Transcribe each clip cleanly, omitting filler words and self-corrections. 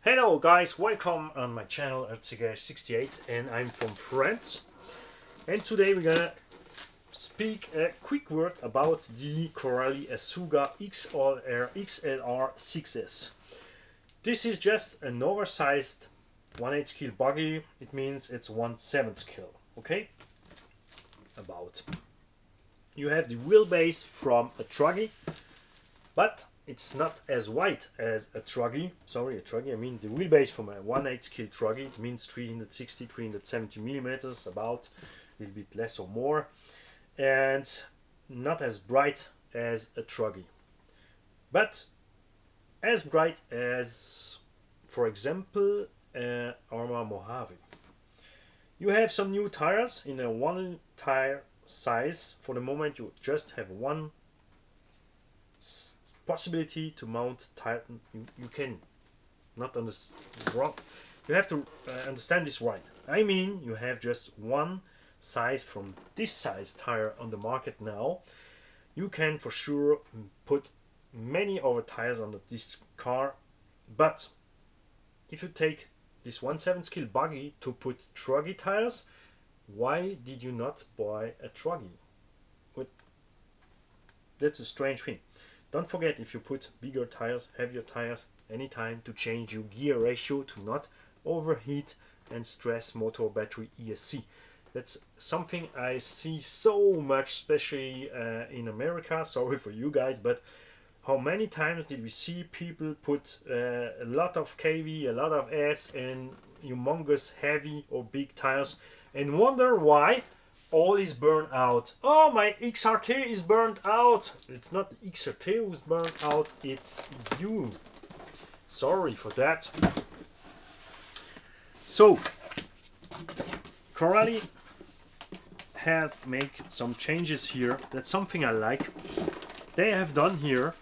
Hello guys, welcome on my channel Erziger68 and I'm from France. And today we're gonna speak a quick word about the Corally Asuga XLR 6S. This is just an oversized 1/8 scale buggy. It means it's 1/7 scale. Okay? About. You have the wheelbase from a truggy, but it's not as wide as a truggy. Sorry, a truggy. I mean the wheelbase from a 1/8 scale truggy. It means 360, 370 millimeters, about a little bit less or more, and not as bright as a truggy, but as bright as, for example, Arrma Mojave. You have some new tires in a one tire size. For the moment, you just have one possibility to mount tire. You can not understand wrong. You have to understand this right. I mean, you have just one size from this size tire on the market now. You can for sure put many other tires on this car, but if you take this 1/7 scale buggy to put truggy tires, why did you not buy a truggy? That's a strange thing. Don't forget, if you put bigger tires, heavier tires, anytime to change your gear ratio to not overheat and stress motor, battery, ESC. That's something I see so much, especially in America. Sorry for you guys, but how many times did we see people put a lot of KV, a lot of S, and humongous heavy or big tires and wonder why all is burned out? Oh, my XRT is burned out. It's not the XRT who's burned out, it's you. Sorry for that. So, Corally has made some changes here. That's something I like. They have done here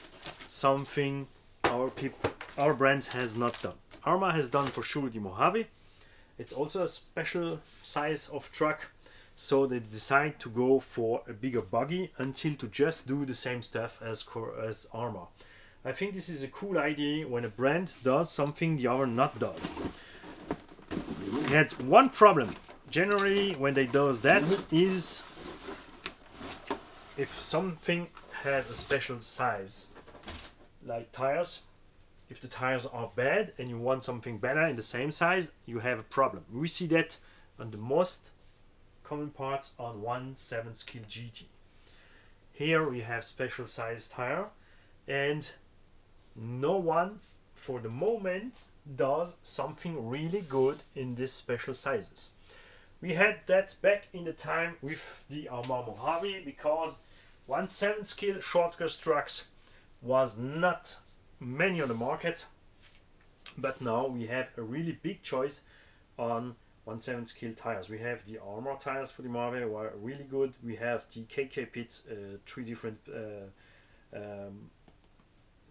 something our brands has not done. Arrma has done for sure the Mojave. It's also a special size of truck, so they decide to go for a bigger buggy until to just do the same stuff as Arrma. I think this is a cool idea when a brand does something the other not does. We had one problem. Generally, when they does that is if something has a special size, like tires. If the tires are bad and you want something better in the same size, you have a problem. We see that on the most common parts on 1/7 scale GT. Here we have special size tire, and no one for the moment does something really good in these special sizes. We had that back in the time with the Arrma Mojave, because 1/7 scale shortcut trucks was not many on the market, but now we have a really big choice on 1/7 scale tires. We have the Arrma tires for the Mojave, who are really good. We have the KK Pit, three different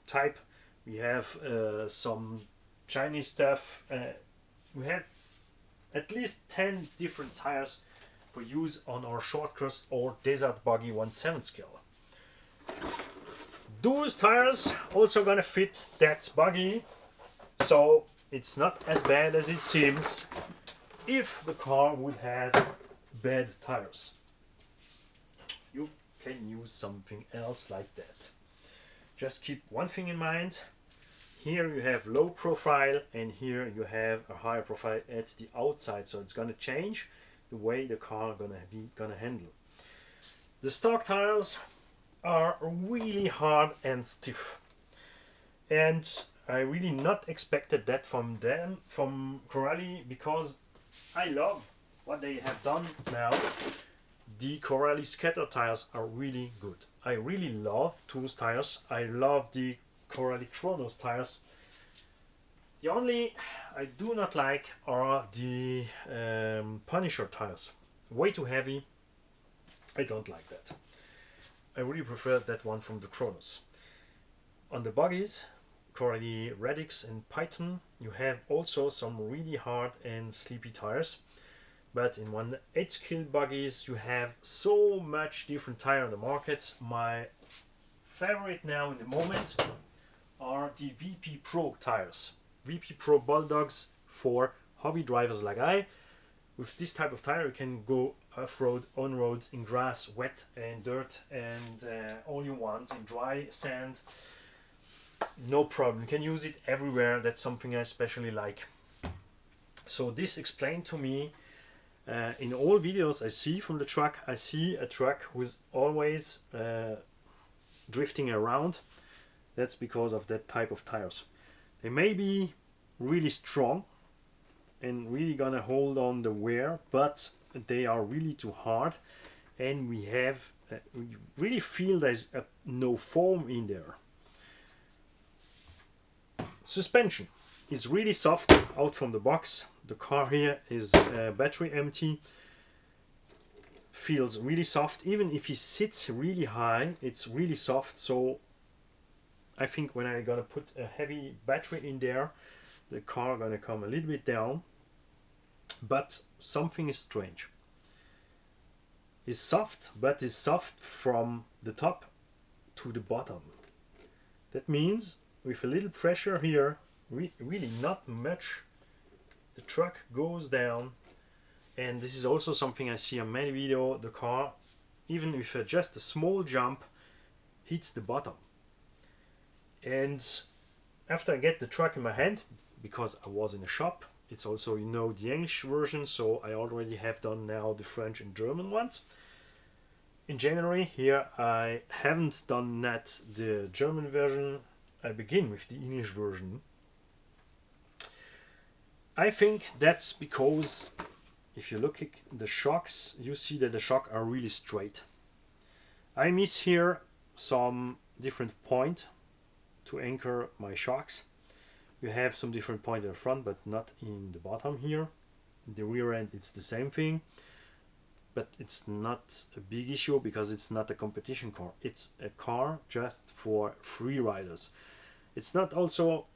type. We have some Chinese stuff. We have at least 10 different tires for use on our shortcross or desert buggy 1/7 scale. Those tires also gonna fit that buggy, so it's not as bad as it seems if the car would have bad tires. You can use something else like that. Just keep one thing in mind. Here you have low profile, and here you have a higher profile at the outside, so it's gonna change the way the car gonna handle. The stock tires are really hard and stiff, and I really not expected that from them, from Corally, because I love what they have done now. The Corally scatter tires are really good. I really love those tires. I love the Corally Chronos tires. The only I do not like are the Punisher tires. Way too heavy. I don't like that. I really prefer that one from the Chronos. On the buggies, Corally Radix and Python, you have also some really hard and sleepy tires. But in 1/8 scale buggies, you have so much different tire on the market. My favorite now in the moment are the VP Pro tires. VP Pro Bulldogs for hobby drivers like I. With this type of tire you can go off-road, on-road, in grass, wet and dirt, and all you want, in dry sand, no problem. You can use it everywhere. That's something I especially like. So this explained to me, in all videos I see from the truck, I see a truck who's always drifting around. That's because of that type of tires. They may be really strong and really gonna hold on the wear, but they are really too hard, and we really feel there's no foam in there. Suspension is really soft out from the box. The car here is battery empty, feels really soft. Even if it sits really high, it's really soft. So I think when I'm gonna put a heavy battery in there, the car gonna come a little bit down. But something is strange. It's soft, but it's soft from the top to the bottom. That means with a little pressure here, really not much, the truck goes down. And this is also something I see on many videos. The car, even with just a small jump, hits the bottom. And after I get the truck in my hand, because I was in a shop, it's also, you know, the English version, so I already have done now the French and German ones. In January here I haven't done that, the German version. I begin with the English version. I think that's because if you look at the shocks, you see that the shocks are really straight. I miss here some different point to anchor my shocks. You have some different point in the front, but not in the bottom here. In the rear end it's the same thing, but it's not a big issue because it's not a competition car. It's a car just for free riders. It's not also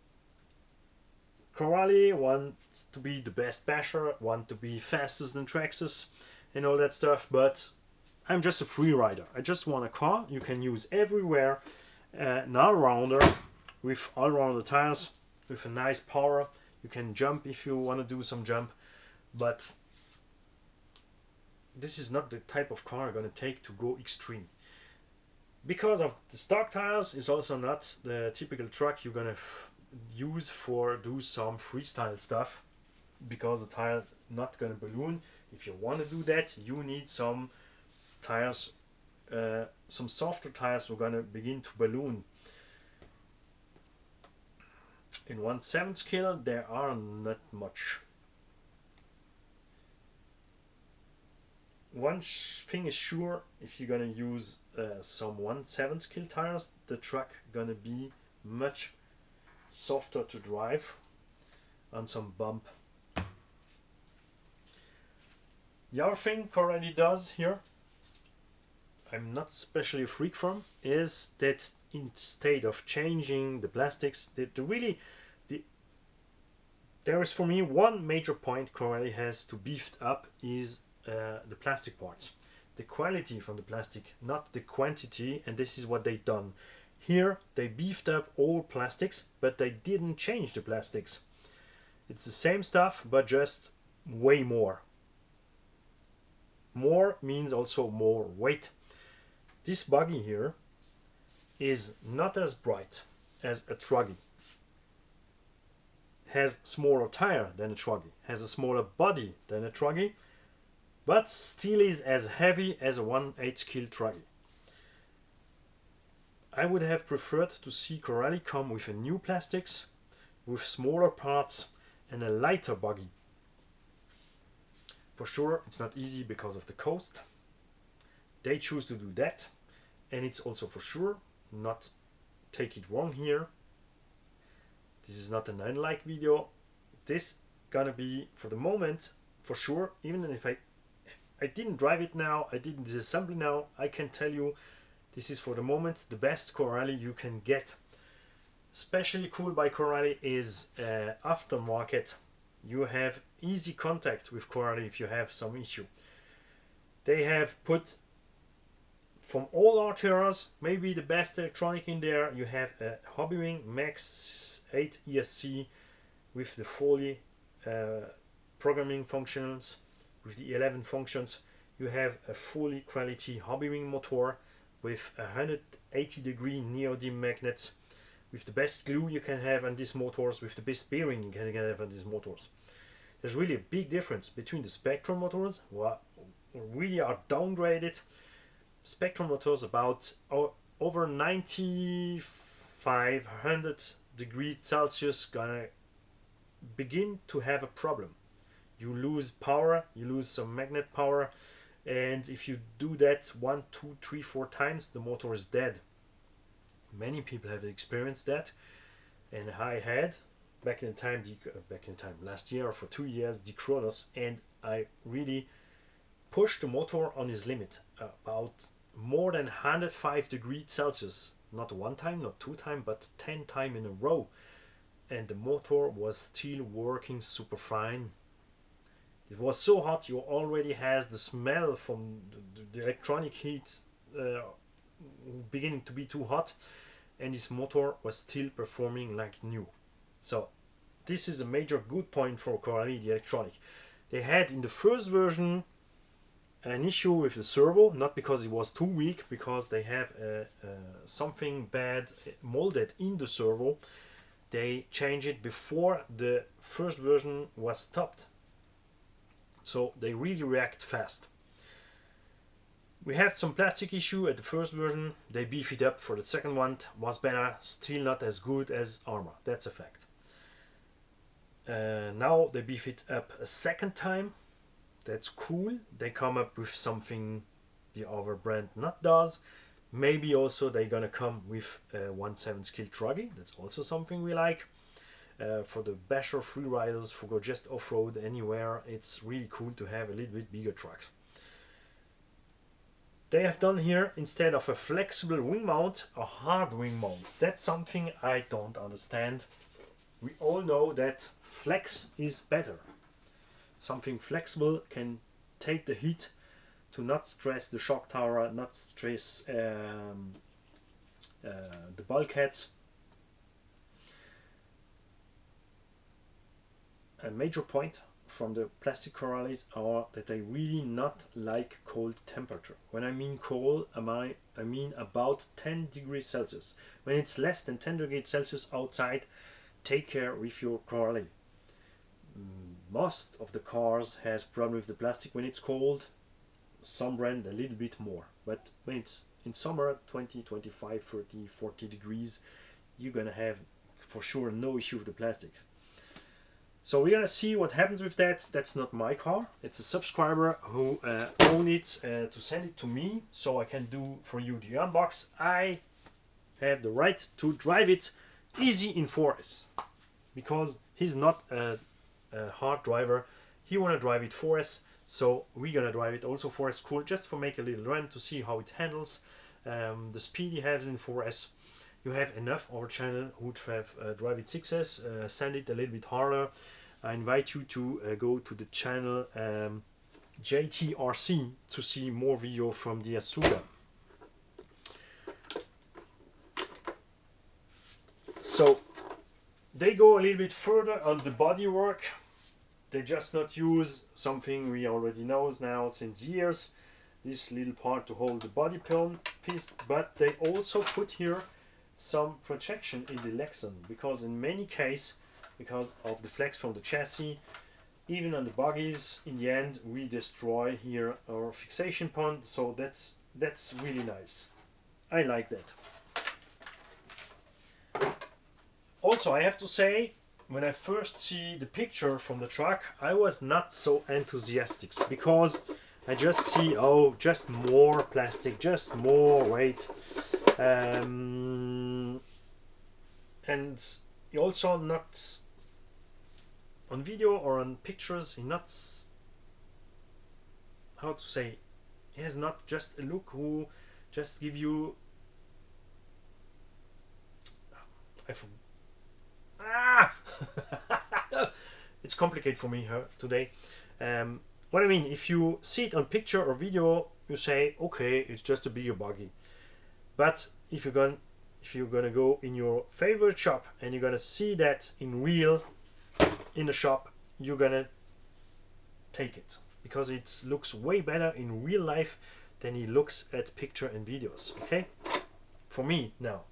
Corrali wants to be the best basher, want to be fastest than Traxxas and all that stuff, but I'm just a free rider. I just want a car you can use everywhere, an all-rounder with all-rounder tires, with a nice power. You can jump if you want to do some jump, but this is not the type of car I'm going to take to go extreme. Because of the stock tires, is also not the typical truck you're going to use for do some freestyle stuff, because the tire not going to balloon. If you want to do that, you need some tires, some softer tires are going to begin to balloon. In 1/7 scale there are not much. One thing is sure, if you're gonna use some 1/7 scale tires, the truck gonna be much softer to drive on some bump. The other thing Corrali does here, I'm not especially a freak from, is that instead of changing the plastics, there is for me one major point Corrali has to beef up is the plastic parts. The quality from the plastic, not the quantity, and this is what they done. Here they beefed up all plastics, but they didn't change the plastics. It's the same stuff, but just way more. More means also more weight. This buggy here is not as bright as a Truggy. Has smaller tire than a Truggy. Has a smaller body than a Truggy, but still is as heavy as a 1/8 scale Truggy. I would have preferred to see Corrali come with a new plastics, with smaller parts and a lighter buggy. For sure it's not easy because of the cost. They choose to do that, and it's also for sure, not take it wrong here, this is not an unlike video. This gonna be for the moment for sure, even if I didn't drive it now, I didn't disassemble now, I can tell you this is for the moment the best Corrali you can get. Especially cool by Corrali is aftermarket. You have easy contact with Corrali if you have some issue. They have put from all RTRs maybe the best electronic in there. You have a Hobbywing Max 8 ESC with the fully programming functions, with the 11 functions. You have a fully quality Hobbywing motor with 180-degree neodymium magnets, with the best glue you can have on these motors, with the best bearing you can have on these motors. There's really a big difference between the Spektrum motors, what really are downgraded. Spektrum motors about over 9500 degrees Celsius gonna begin to have a problem. You lose power, you lose some magnet power, and if you do that 1, 2, 3, 4 times, the motor is dead. Many people have experienced that, and I had back in time last year for 2 years the Kronos, and I really pushed the motor on his limit about more than 105 degrees Celsius, not one time, not 2 times, but 10 times in a row, and the motor was still working super fine. It was so hot you already has the smell from the electronic heat beginning to be too hot, and this motor was still performing like new. So this is a major good point for Coralie, the electronic. They had in the first version an issue with the servo, not because it was too weak, because they have something bad molded in the servo. They changed it before the first version was stopped, so they really react fast. We had some plastic issue at the first version. They beef it up for the second one. Was better, still not as good as Arma. That's a fact. Now they beef it up a second time. That's cool. They come up with something the other brand not does. Maybe also they're gonna come with a 1.7 scale truggy. That's also something we like. For the basher freeriders, for go just off-road anywhere, it's really cool to have a little bit bigger trucks. They have done here, instead of a flexible wing mount, a hard wing mount. That's something I don't understand. We all know that flex is better. Something flexible can take the heat to not stress the shock tower, not stress the bulkheads. A major point from the plastic Coralies are that they really not like cold temperature. When I mean cold, I mean about 10 degrees Celsius. When it's less than 10 degrees Celsius outside, take care with your Coralie. Most of the cars has problem with the plastic when it's cold. Some brand a little bit more, but when it's in summer 20, 25, 30, 40 degrees, you're gonna have for sure no issue with the plastic. So we're gonna see what happens with that. That's not my car. It's a subscriber who owned it to send it to me, so I can do for you the unbox. I have the right to drive it easy in 4S because he's not a hard driver. He wanna drive it 4S, so we're gonna drive it also 4S cool, just for make a little run to see how it handles. The speed he has in 4S. You have enough our channel who have drive it 6S, send it a little bit harder. I invite you to go to the channel JTRC to see more video from the Asuga. So they go a little bit further on the body work. They just not use something we already know now since years, this little part to hold the body piece, but they also put here some protection in the Lexan, because in many cases, because of the flex from the chassis, even on the buggies, in the end we destroy here our fixation point, so that's really nice. I like that. Also, I have to say, when I first see the picture from the truck, I was not so enthusiastic, because I just see, oh, just more plastic, just more weight. And he also not on video or on pictures, he not, how to say, he has not just a look who just give you it's complicated for me here today. What I mean, if you see it on picture or video, you say, okay, it's just a bigger buggy. But if you're gonna go in your favorite shop and you're gonna see that in real, in the shop, you're gonna take it because it looks way better in real life than it looks at picture and videos. Okay, for me now.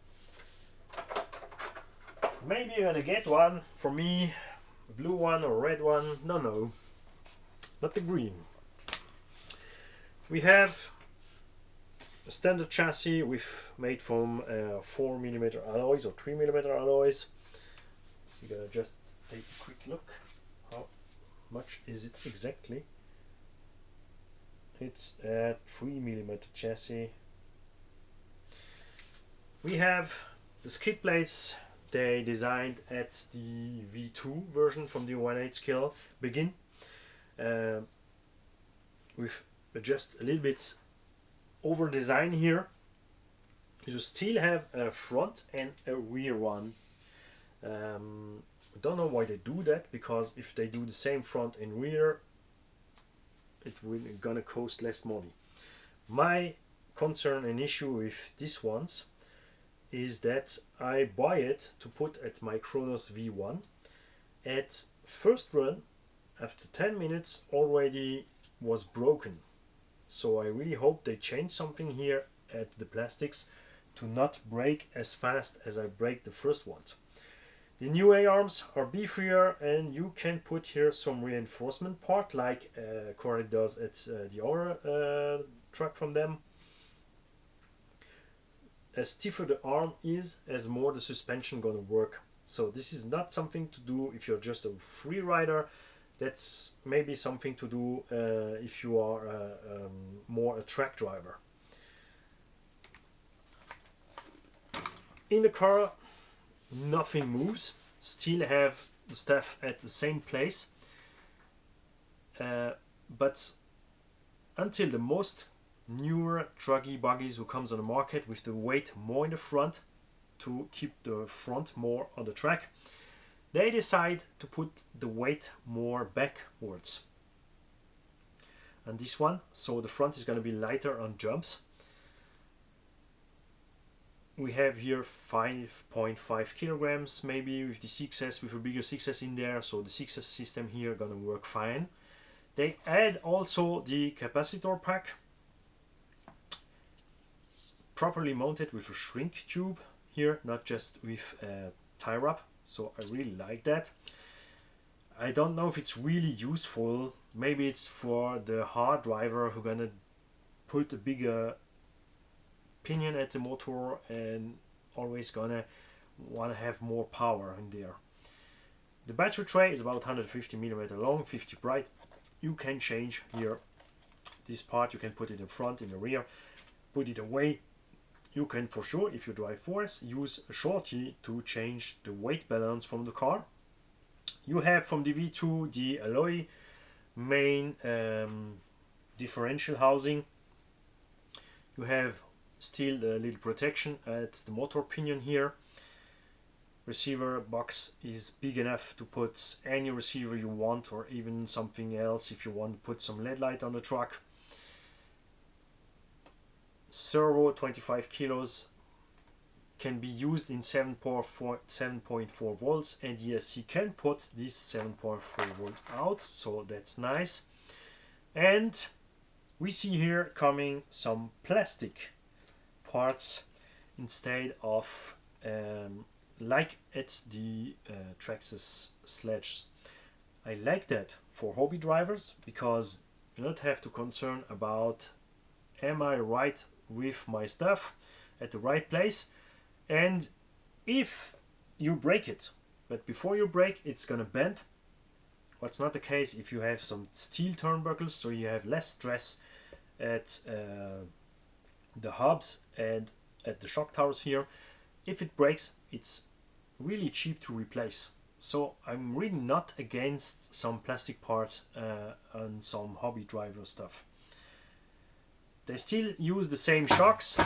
Maybe you're gonna get one. For me, a blue one or red one. No, not the green. We have a standard chassis made from 4mm alloys or 3mm alloys. We're gonna just take a quick look. How much is it exactly? It's a 3mm chassis. We have the skid plates they designed at the V2 version from the 1/8 scale begin with just a little bit over design here. You still have a front and a rear one. I don't know why they do that, because if they do the same front and rear, it will gonna cost less money. My concern and issue with these ones is that I buy it to put at my Kronos V1. At first run, after 10 minutes already was broken. So I really hope they change something here at the plastics to not break as fast as I break the first ones. The new A-arms are beefier, and you can put here some reinforcement part like Corey does at the other truck from them. As stiffer the arm is, as more the suspension gonna work. So this is not something to do if you're just a free rider. That's maybe something to do if you are more a track driver. In the car, nothing moves. Still have the stuff at the same place. But until the most newer truggy buggies who comes on the market with the weight more in the front to keep the front more on the track, they decide to put the weight more backwards. And this one, so the front is going to be lighter on jumps. We have here 5.5 kilograms maybe with the 6S, with a bigger 6S in there, so the 6S system here gonna work fine. They add also the capacitor pack, properly mounted with a shrink tube here, not just with a tie wrap. So I really like that. I don't know if it's really useful. Maybe it's for the hard driver who gonna put a bigger pinion at the motor and always gonna wanna have more power in there. The battery tray is about 150mm long, 50 bright. You can change here this part. You can put it in front, in the rear, put it away. You can, for sure, if you drive 4S, use a shorty to change the weight balance from the car. You have from the V2 the alloy main differential housing. You have still a little protection at the motor pinion here. Receiver box is big enough to put any receiver you want, or even something else if you want to put some LED light on the truck. Servo 25 kilos, can be used in 7.4 volts, and yes, you can put this 7.4 volt out, so that's nice. And we see here coming some plastic parts instead of like at the Traxxas sledges. I like that for hobby drivers, because you don't have to concern about am I right with my stuff at the right place, and if you break it, but before you break it's gonna bend. What's not the case if you have some steel turnbuckles, so you have less stress at the hubs and at the shock towers here. If it breaks, it's really cheap to replace. So I'm really not against some plastic parts and some hobby driver stuff. They still use the same shocks,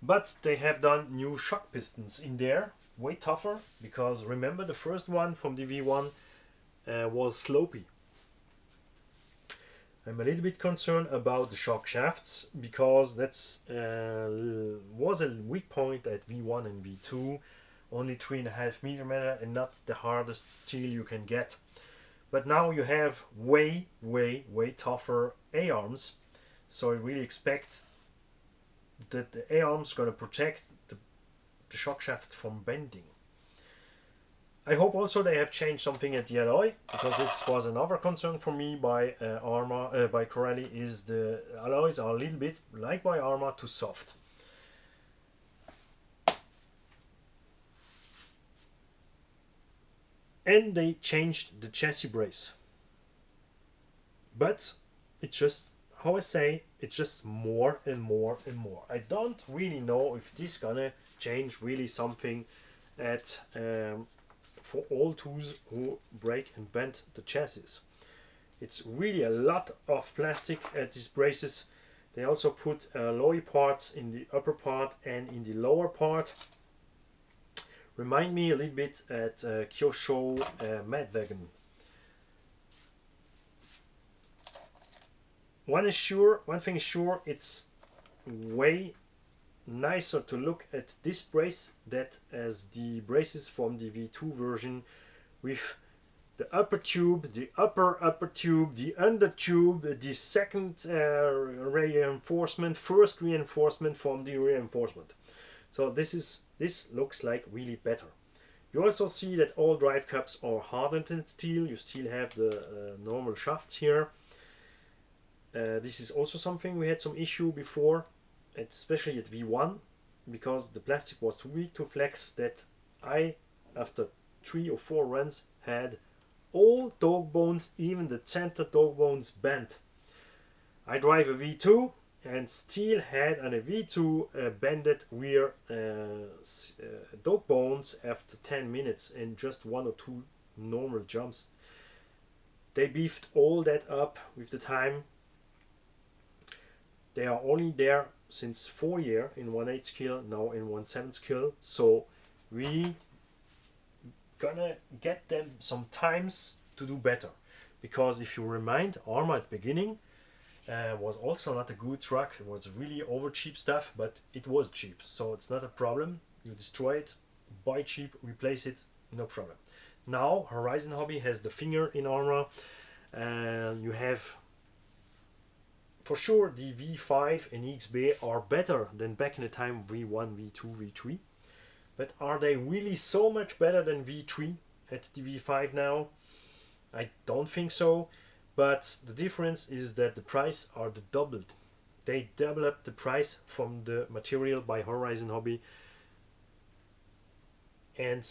but they have done new shock pistons in there, way tougher, because remember the first one from the V1 was slopey. I'm a little bit concerned about the shock shafts, because that's was a weak point at V1 and V2, only 3.5mm and not the hardest steel you can get. But now you have way tougher A-arms, so I really expect that the A-arms gonna protect the shock shaft from bending. I hope also they have changed something at the alloy, because this was another concern for me by by Corelli, is the alloys are a little bit, like by Arrma, too soft. And they changed the chassis brace. But it's just, how I say, it's just more and more and more. I don't really know if this gonna change really something at for all tools who break and bend the chassis. It's really a lot of plastic at these braces. They also put alloy parts in the upper part and in the lower part. Remind me a little bit at Kyosho Madwagon. One thing is sure, it's way nicer to look at this brace that as the braces from the V2 version, with the upper tube, the upper tube, the under tube, the second reinforcement, first reinforcement from the reinforcement. So this looks like really better. You also see that all drive cups are hardened in steel. You still have the normal shafts here. This is also something we had some issue before, especially at V1, because the plastic was too weak to flex, that I, after 3 or 4 runs, had all dog bones, even the center dog bones, bent. I drive a V2 and still had on a V2 bended rear dog bones after 10 minutes and just 1 or 2 normal jumps. They beefed all that up with the time. They are only there since 4 years in 1/8 scale, now in 1/7 scale, so we gonna get them some times to do better. Because if you remind, Arrma at the beginning was also not a good truck. It was really over cheap stuff, but it was cheap, so it's not a problem. You destroy it, buy cheap, replace it, no problem. Now Horizon Hobby has the finger in Arrma, and you have, for sure, the V5 and XB are better than back in the time V1, V2, V3. But are they really so much better than V3 at the V5 now? I don't think so. But the difference is that the price are doubled. They double up the price from the material by Horizon Hobby. And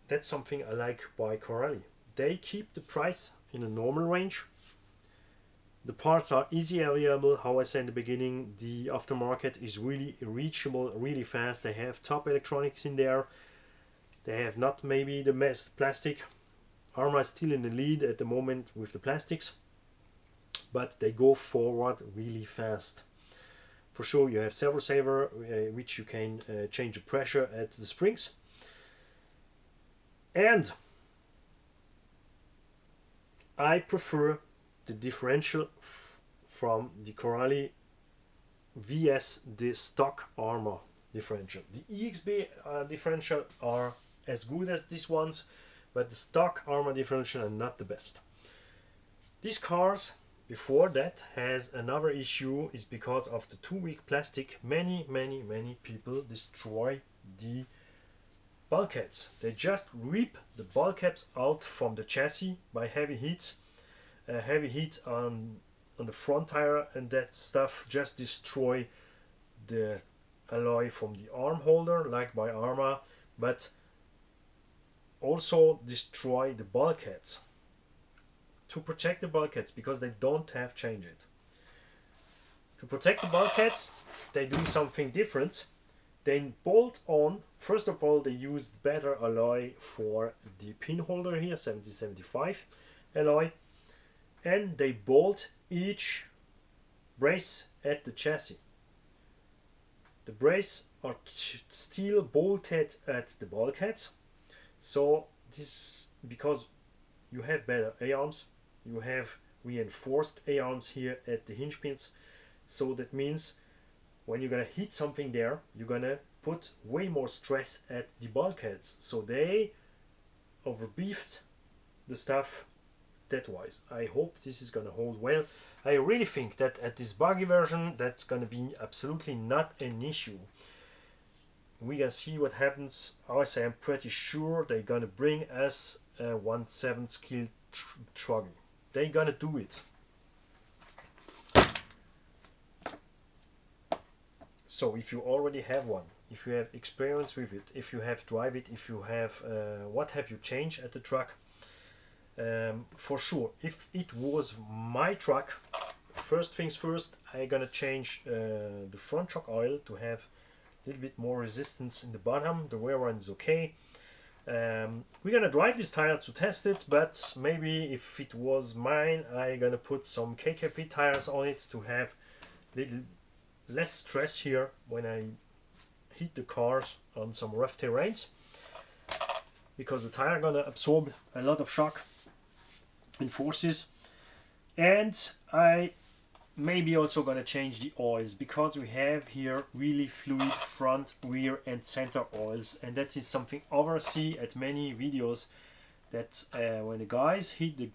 that's something I like by Corelli. They keep the price in a normal range. The parts are easy available. How I said in the beginning, the aftermarket is really reachable really fast. They have top electronics in there. They have not maybe the best plastic. Arrma is still in the lead at the moment with the plastics, but they go forward really fast. For sure, you have servo saver, which you can change the pressure at the springs. And I prefer the differential from the Corelli vs the stock Arrma differential. The EXB differential are as good as these ones, but the stock Arrma differential are not the best. These cars before that has another issue, is because of the too weak plastic. Many people destroy the bulkheads. They just rip the bulkheads out from the chassis by heavy heats. Heavy heat on the front tire, and that stuff just destroy the alloy from the arm holder like by Arrma, but also destroy the bulkheads. To protect the bulkheads, because they don't have changed it. To protect the bulkheads, they do something different. They bolt on, first of all, they used better alloy for the pin holder here, 7075 alloy. And they bolt each brace at the chassis. The brace are still bolted at the bulkheads. So this, because you have better A-arms, you have reinforced A-arms here at the hinge pins. So that means when you're gonna hit something there, you're gonna put way more stress at the bulkheads. So they overbeefed the stuff that wise. I hope this is gonna hold well. I really think that at this buggy version that's gonna be absolutely not an issue. We gonna see what happens. Also, I'm pretty sure they're gonna bring us a 1/7 scale truggy. They're gonna do it. So if you already have one, if you have experience with it, if you have drive it, if you have what have you changed at the truck, for sure, if it was my truck, first things first, I'm gonna change the front shock oil to have a little bit more resistance in the bottom. The rear one is okay. We're gonna drive this tire to test it, but maybe if it was mine, I'm gonna put some KKP tires on it to have little less stress here when I hit the cars on some rough terrains, because the tire gonna absorb a lot of shock and forces. And I maybe also gonna change the oils, because we have here really fluid front, rear and center oils, and that is something oversee at many videos, that when the guys hit the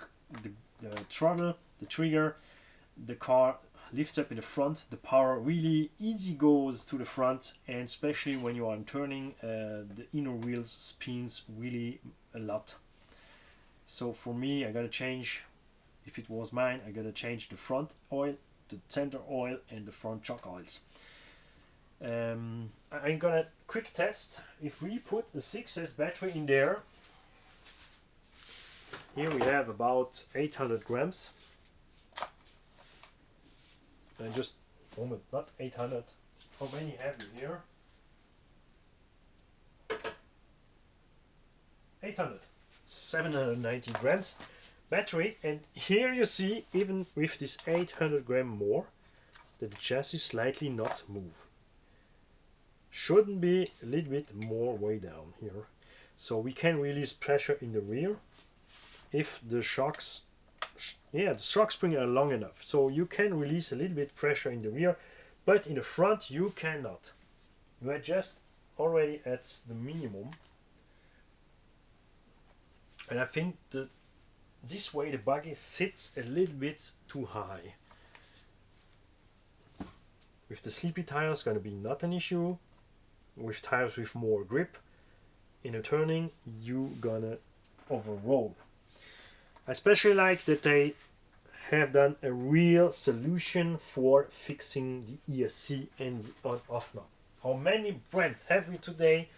throttle, the trigger, the car lifts up in the front, the power really easy goes to the front, and especially when you are turning, the inner wheels spins really a lot. So for me, I gotta change, if it was mine, I gotta change the front oil, the center oil and the front shock oils. I'm gonna quick test. If we put a 6S battery in there, here we have about 800 grams. And just moment, not 800. How many have you here? 800, 790 grams battery. And here you see, even with this 800 gram more, that the chassis slightly not move. Shouldn't be a little bit more way down here. So we can release pressure in the rear if the shocks, yeah, the shock spring are long enough. So you can release a little bit pressure in the rear, but in the front you cannot. You are just already at the minimum. And I think this way the buggy sits a little bit too high. With the sleepy tires gonna be not an issue. With tires with more grip, in a turning you gonna overroll. I especially like that they have done a real solution for fixing the ESC and the on-off knob. How many brands have we today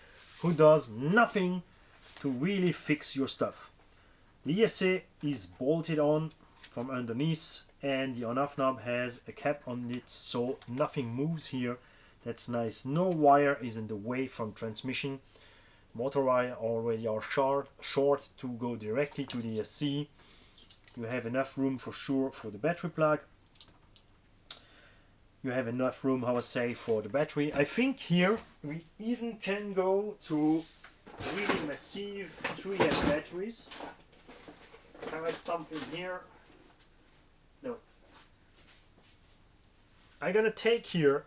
who does nothing to really fix your stuff? The ESC is bolted on from underneath, and the on-off knob has a cap on it, so nothing moves here. That's nice. No wire is in the way from transmission. Motor wire already are short to go directly to the ESC. You have enough room for sure for the battery plug. You have enough room, how I say, for the battery. I think here we even can go to really massive 3S batteries. Have I something here? No. I'm gonna take here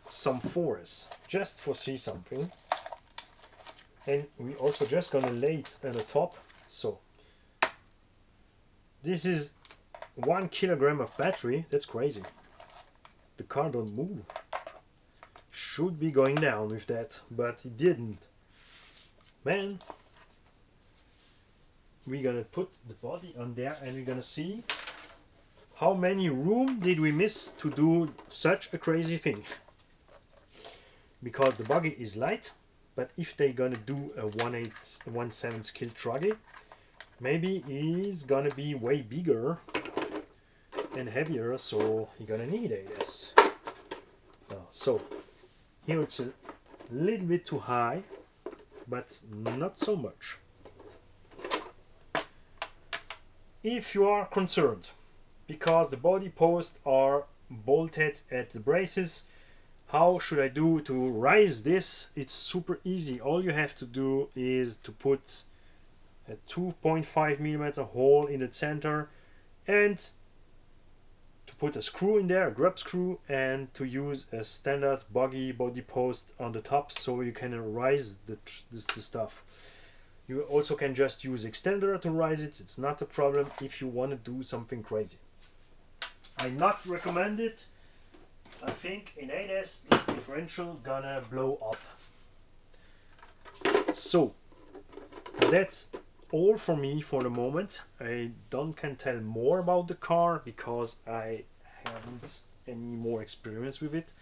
some 4S just for see something, and we also just gonna lay it on the top. So this is 1 kilogram of battery. That's crazy. The car don't move. Should be going down with that, but it didn't. Man, we're gonna put the body on there, and we're gonna see how many room did we miss to do such a crazy thing. Because the buggy is light, but if they're gonna do a 1/7 scale truggy, maybe he's gonna be way bigger and heavier, so you're gonna need AS. So here it's a little bit too high, but not so much. If you are concerned, because the body posts are bolted at the braces, how should I do to raise this? It's super easy. All you have to do is to put a 2.5 millimeter hole in the center, and to put a screw in there, a grub screw, and to use a standard buggy body post on the top, so you can raise the stuff. You also can just use extender to rise it. It's not a problem if you want to do something crazy. I not recommend it. I think in 8S this differential gonna blow up. So that's all for me for the moment. I don't can tell more about the car because I haven't any more experience with it.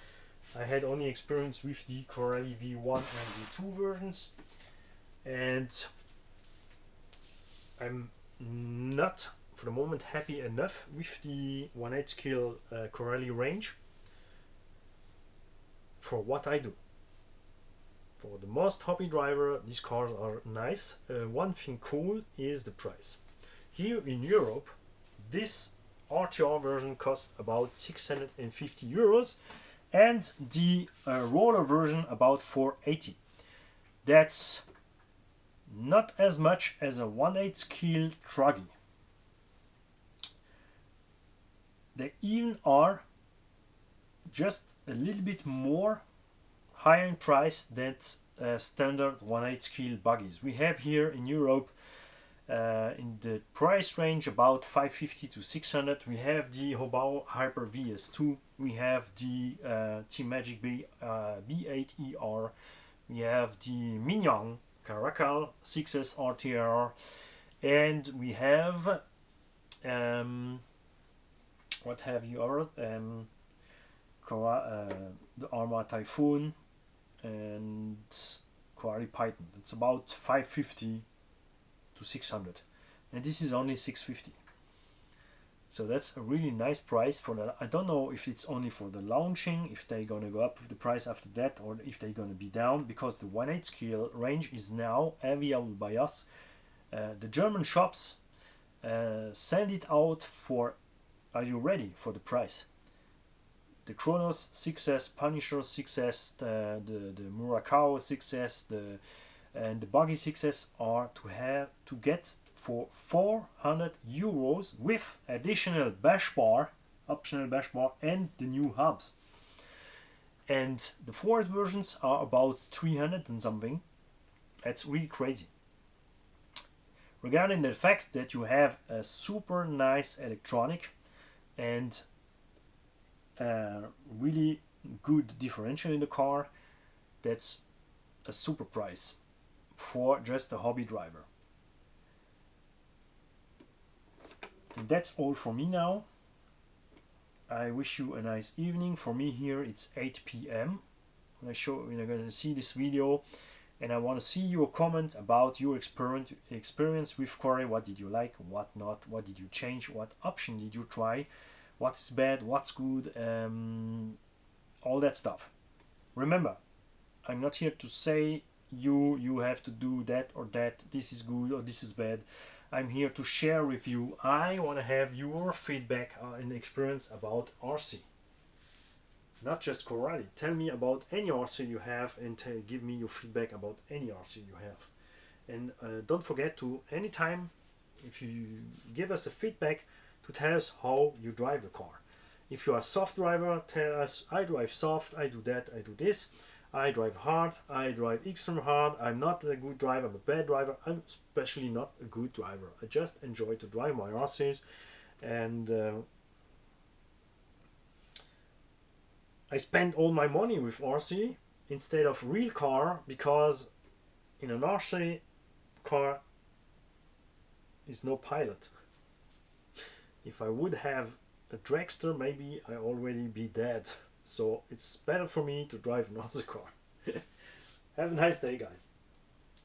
I had only experience with the Corelli V1 and V2 versions, and I'm not for the moment happy enough with the 1/8 scale Corelli range for what I do. For the most hobby driver, these cars are nice. One thing cool is the price. Here in Europe, this RTR version costs about 650 euros and the roller version about 480. That's not as much as a 1/8 scale Truggy. They even are just a little bit more higher in price than standard 1/8 scale buggies. We have here in Europe in the price range about 550 to 600. We have the Hobao Hyper VS2. We have the Team Magic B8ER. We have the Mingyang Caracal 6S RTR, and we have what have you other the Arma Typhoon and Quarry Python. It's about 550 to 600, and this is only 650. So that's a really nice price for that. I don't know if it's only for the launching, if they're gonna go up with the price after that, or if they're gonna be down, because the 1/8 scale range is now available by us. The German shops send it out for. Are you ready for the price? The Kronos 6S, Punisher 6S, the Murakao 6S, and the Buggy 6S are to get for 400 euros with additional optional bash bar, and the new hubs. And the Forest versions are about 300 and something. That's really crazy. Regarding the fact that you have a super nice electronic and really good differential in the car, that's a super price for just a hobby driver. And that's all for me now. I wish you a nice evening. For me here it's 8 p.m. when I'm going to see this video, and I want to see your comment about your experience with Corey. What did you like, what not, what did you change, what option did you try, what's bad, what's good, all that stuff. Remember, I'm not here to say you have to do that or that, this is good or this is bad. I'm here to share with you. I want to have your feedback and experience about RC. Not just Corelli. Tell me about any RC you have, and give me your feedback about any RC you have. And don't forget to, anytime, if you give us a feedback, to tell us how you drive the car. If you are a soft driver, tell us, I drive soft, I do that, I do this. I drive hard, I drive extreme hard. I'm not a good driver, I'm a bad driver. I'm especially not a good driver. I just enjoy to drive my RCs, and I spend all my money with RC instead of real car, because in an RC car is no pilot. If I would have a dragster, maybe I already be dead. So it's better for me to drive another car. Have a nice day, guys.